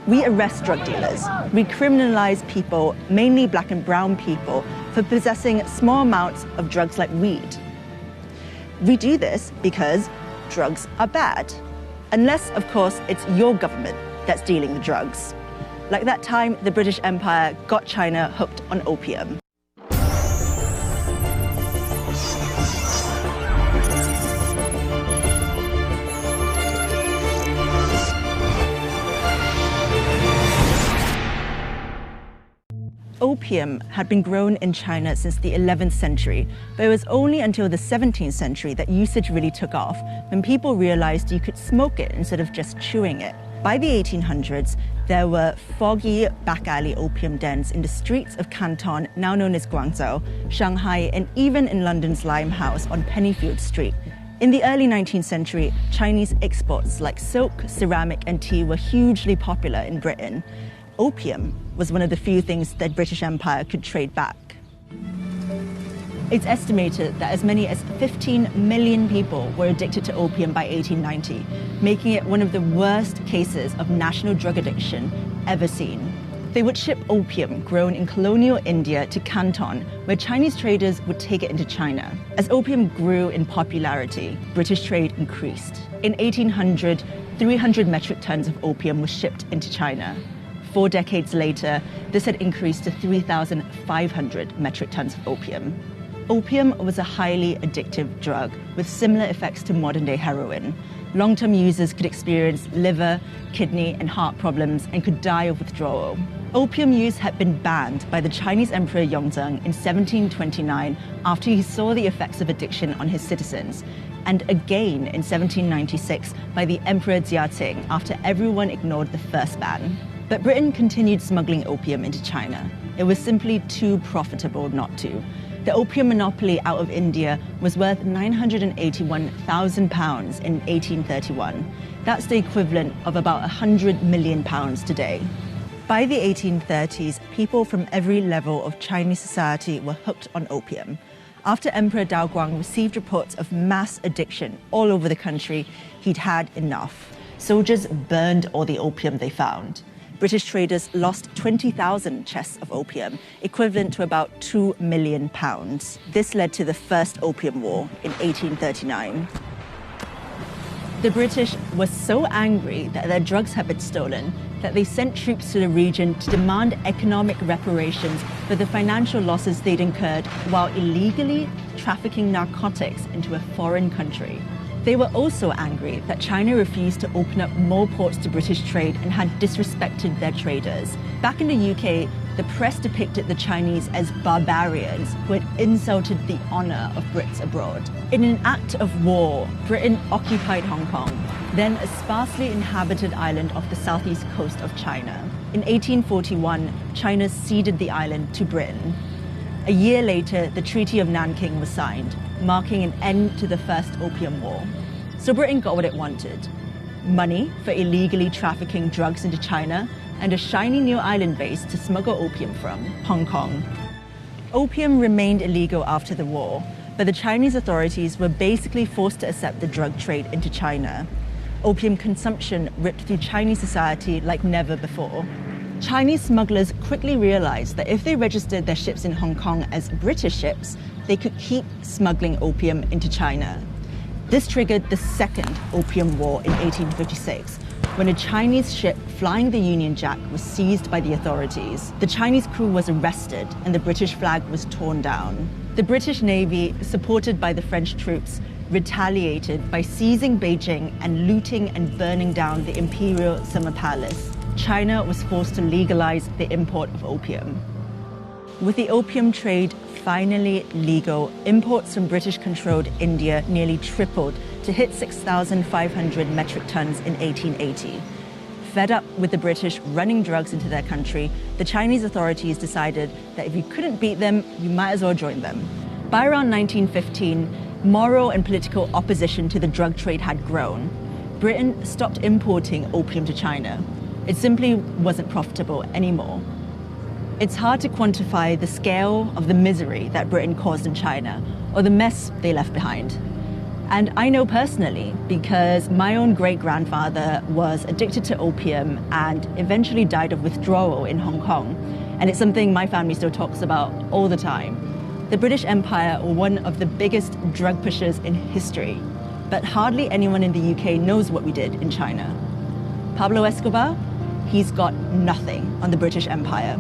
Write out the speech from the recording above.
We arrest drug dealers. We criminalize people, mainly black and brown people, for possessing small amounts of drugs like weed. We do this because drugs are bad. Unless, of course, it's your government that's dealing the drugs. Like that time, the British Empire got China hooked on opium. Opium had been grown in China since the 11th century, but it was only until the 17th century that usage really took off, when people realized you could smoke it instead of just chewing it. By the 1800s, there were foggy back alley opium dens in the streets of Canton, now known as Guangzhou, Shanghai, and even in London's Limehouse on Pennyfield Street. In the early 19th century, Chinese exports like silk, ceramic, and tea were hugely popular in Britain. Opium was one of the few things that British Empire could trade back. It's estimated that as many as 15 million people were addicted to opium by 1890, making it one of the worst cases of national drug addiction ever seen. They would ship opium grown in colonial India to Canton, where Chinese traders would take it into China. As opium grew in popularity, British trade increased. In 1800, 300 metric tons of opium was shipped into China. 4 decades later, this had increased to 3,500 metric tons of opium. Opium was a highly addictive drug with similar effects to modern-day heroin. Long-term users could experience liver, kidney, and heart problems and could die of withdrawal. Opium use had been banned by the Chinese Emperor Yongzheng in 1729 after he saw the effects of addiction on his citizens, and again in 1796 by the Emperor Jiaqing after everyone ignored the first ban. But Britain continued smuggling opium into China. It was simply too profitable not to. The opium monopoly out of India was worth £981,000 in 1831. That's the equivalent of about £100 million today. By the 1830s, people from every level of Chinese society were hooked on opium. After Emperor Daoguang received reports of mass addiction all over the country, he'd had enough. Soldiers burned all the opium they found. British traders lost 20,000 chests of opium, equivalent to about £2 million. This led to the First Opium War in 1839. The British were so angry that their drugs had been stolen that they sent troops to the region to demand economic reparations for the financial losses they'd incurred while illegally trafficking narcotics into a foreign country. They were also angry that China refused to open up more ports to British trade and had disrespected their traders. Back in the UK, the press depicted the Chinese as barbarians who had insulted the honor of Brits abroad. In an act of war, Britain occupied Hong Kong, then a sparsely inhabited island off the southeast coast of China. In 1841, China ceded the island to Britain. A year later, the Treaty of Nanking was signed, marking an end to the First Opium War. So Britain got what it wanted: money for illegally trafficking drugs into China and a shiny new island base to smuggle opium from, Hong Kong. Opium remained illegal after the war, but the Chinese authorities were basically forced to accept the drug trade into China. Opium consumption ripped through Chinese society like never before. Chinese smugglers quickly realized that if they registered their ships in Hong Kong as British ships, they could keep smuggling opium into China. This triggered the Second Opium War in 1856, when a Chinese ship flying the Union Jack was seized by the authorities. The Chinese crew was arrested and the British flag was torn down. The British Navy, supported by the French troops, retaliated by seizing Beijing and looting and burning down the Imperial Summer Palace. China was forced to legalize the import of opium. With the opium trade finally legal, imports from British-controlled India nearly tripled to hit 6,500 metric tons in 1880. Fed up with the British running drugs into their country, the Chinese authorities decided that if you couldn't beat them, you might as well join them. By around 1915, moral and political opposition to the drug trade had grown. Britain stopped importing opium to China. It simply wasn't profitable anymore. It's hard to quantify the scale of the misery that Britain caused in China, or the mess they left behind. And I know personally because my own great-grandfather was addicted to opium and eventually died of withdrawal in Hong Kong. And it's something my family still talks about all the time. The British Empire were one of the biggest drug pushers in history, but hardly anyone in the UK knows what we did in China. Pablo Escobar, he's got nothing on the British Empire.